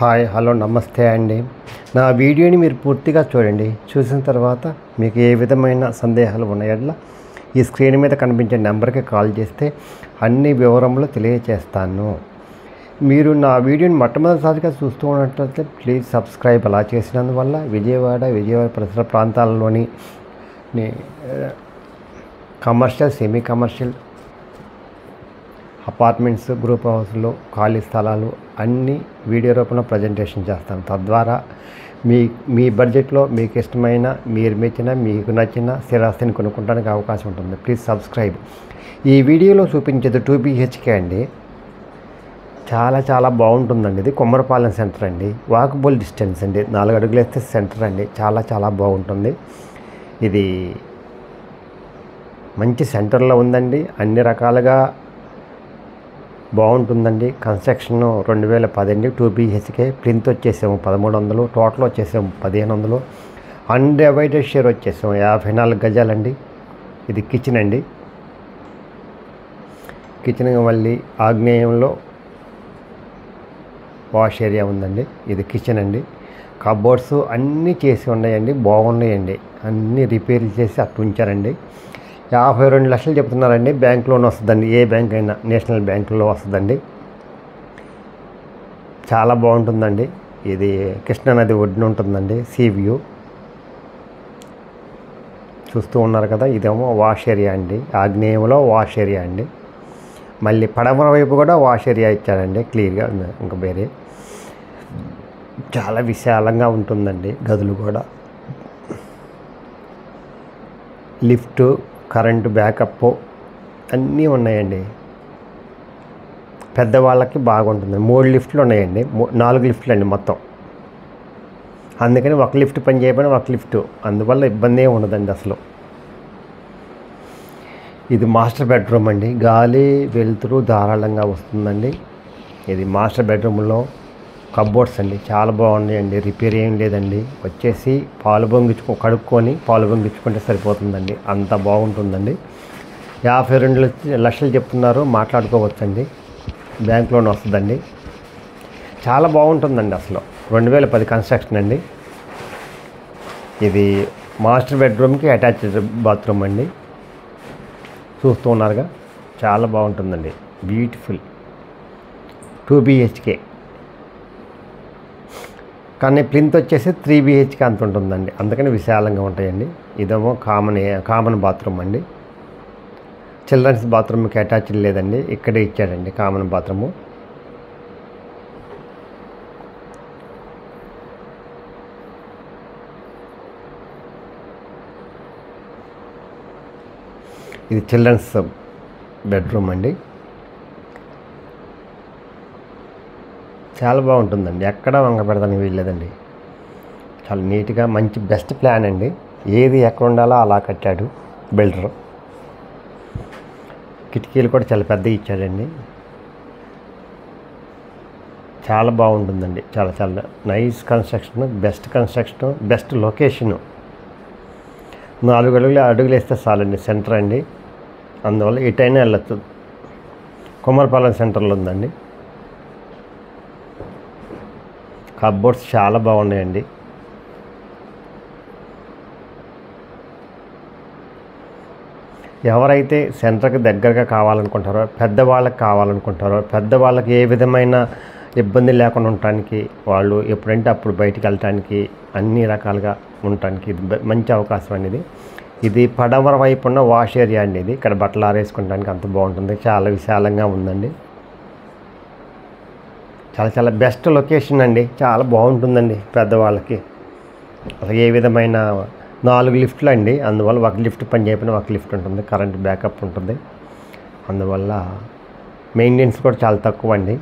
Hi hello నమస్తే అండి. నా వీడియోని మీరు పూర్తిగా చూడండి. చూసిన తర్వాత మీకు ఏ విధమైన సందేహాలు ఉన్నాయట్లా ఈ స్క్రీన్ మీద కనిపించే నెంబర్కి కాల్ చేస్తే అన్ని వివరములు తెలియచేస్తాను. మీరు నా వీడియోని మొట్టమొదటిసారిగా చూస్తూ ఉన్నట్లయితే ప్లీజ్ సబ్స్క్రైబ్. అలా చేసినందువల్ల విజయవాడ పరిసర ప్రాంతాలలోని commercial, semi commercial apartments, group హౌస్లు, ఖాళీ స్థలాలు అన్నీ వీడియో రూపంలో ప్రజెంటేషన్ చేస్తాను. తద్వారా మీ బడ్జెట్లో మీకు ఇష్టమైన, మీరు మెచ్చిన, మీకు నచ్చిన స్థిరాస్తిని కొనుక్కోవడానికి అవకాశం ఉంటుంది. Please subscribe. ఈ వీడియోలో చూపించేది 2 BHK అండి. చాలా బాగుంటుందండి. ఇది కొమ్మరపాలెం సెంటర్ అండి. వాకబుల్ డిస్టెన్స్ అండి. 4 అడుగులు వేస్తే సెంటర్ అండి. చాలా బాగుంటుంది. ఇది మంచి సెంటర్లో ఉందండి. అన్ని రకాలుగా బాగుంటుందండి. కన్స్ట్రక్షన్ 2010 అండి. 2 BHK. ప్లింత్ వచ్చేసాము 1300, టోటల్ వచ్చేసాము 1500, అన్డివైడెడ్ షేర్ వచ్చేసాము 54 గజాలండి. ఇది కిచెన్ అండి. కిచెన్ మళ్ళీ ఆగ్నేయంలో వాష్ ఏరియా ఉందండి. ఇది కిచెన్ అండి. కబోర్డ్స్ అన్నీ చేసి ఉన్నాయండి. బాగున్నాయండి. అన్నీ రిపేర్ చేసి అట్టు ఉంచారండి. 52 లక్షలు చెప్తున్నారండి. బ్యాంక్ లోన్ వస్తుందండి. ఏ బ్యాంక్ అయినా నేషనల్ బ్యాంకులో వస్తుందండి. చాలా బాగుంటుందండి. ఇది కృష్ణానది ఒడ్డున ఉంటుందండి. సీ వ్యూ చూస్తూ ఉన్నారు కదా. ఇదేమో వాష్ ఏరియా అండి. ఆగ్నేయంలో వాష్ ఏరియా అండి. మళ్ళీ పడమర వైపు కూడా వాష్ ఏరియా ఇచ్చారండి. క్లియర్గా ఇంకా వేరే చాలా విశాలంగా ఉంటుందండి. గదులు కూడా లిఫ్ట్, కరెంటు బ్యాకప్ అన్నీ ఉన్నాయండి. పెద్దవాళ్ళకి బాగుంటుంది. 3 లిఫ్ట్లు ఉన్నాయండి. 4 లిఫ్ట్లు అండి మొత్తం. అందుకని ఒక లిఫ్ట్ పని చేయకపోయినా ఒక లిఫ్ట్, అందువల్ల ఇబ్బంది ఏమి ఉండదండి అసలు. ఇది మాస్టర్ బెడ్రూమ్ అండి. గాలి వెలుతురు ధారాళంగా వస్తుందండి. ఇది మాస్టర్ బెడ్రూమ్లో కబోర్డ్స్ అండి. చాలా బాగున్నాయండి. రిపేర్ ఏం లేదండి. వచ్చేసి కడుక్కొని పాలు పొంగించుకుంటే సరిపోతుందండి. అంత బాగుంటుందండి. 52 లక్షలు చెప్తున్నారు. మాట్లాడుకోవచ్చండి. బ్యాంక్ లోన్ వస్తుందండి. చాలా బాగుంటుందండి అసలు. 2010 కన్స్ట్రక్షన్ అండి. ఇది మాస్టర్ బెడ్రూమ్కి అటాచ్డ్ బాత్రూమ్ అండి. చూస్తూ ఉన్నారుగా. చాలా బాగుంటుందండి. Beautiful 2 BHK. కానీ ప్లింత్ వచ్చేసి 3 BHK అంత ఉంటుందండి. అందుకని విశాలంగా ఉంటాయండి. ఇదేమో కామన్ బాత్రూమ్ అండి. చిల్డ్రన్స్ బాత్రూమ్కి అటాచ్డ్ లేదండి. ఇక్కడే ఇచ్చాడండి కామన్ బాత్రూము. ఇది చిల్డ్రన్స్ బెడ్రూమ్ అండి. చాలా బాగుంటుందండి. ఎక్కడ వంగ పెడతానికి వీల్లేదండి. చాలా నీట్గా మంచి బెస్ట్ ప్లాన్ అండి. ఏది ఎక్కడ ఉండాలో అలా కట్టాడు బిల్డరు. కిటికీలు కూడా చాలా పెద్దగా ఇచ్చాడండి. చాలా బాగుంటుందండి. చాలా నైస్ కన్స్ట్రక్షన్, బెస్ట్ లొకేషను. 4 అడుగులు వేస్తే చాలండి. సెంటర్ అండి. అందువల్ల ఎటైనా వెళ్ళచ్చు. కొమ్మరపాలెం సెంటర్లో ఉందండి. కబోర్డ్స్ చాలా బాగున్నాయండి. ఎవరైతే సెంటర్కి దగ్గరగా కావాలనుకుంటారో, పెద్దవాళ్ళకి ఏ విధమైన ఇబ్బంది లేకుండా ఉండటానికి, వాళ్ళు ఎప్పుడంటే అప్పుడు బయటికి వెళ్ళటానికి, అన్ని రకాలుగా ఉండటానికి ఇది మంచి అవకాశం అనేది. ఇది పడమర వైపు ఉన్న వాష్ ఏరియా అండి. ఇది ఇక్కడ బట్టలు ఆరేసుకోవడానికి అంత బాగుంటుంది. చాలా విశాలంగా ఉందండి. చాలా బెస్ట్ లొకేషన్ అండి. చాలా బాగుంటుందండి పెద్దవాళ్ళకి. అసలు ఏ విధమైన 4 లిఫ్ట్లు అండి. అందువల్ల ఒక లిఫ్ట్ పని చేయకపోయినా ఒక లిఫ్ట్ ఉంటుంది. కరెంట్ బ్యాకప్ ఉంటుంది. అందువల్ల మెయింటెనెన్స్ కూడా చాలా తక్కువ అండి.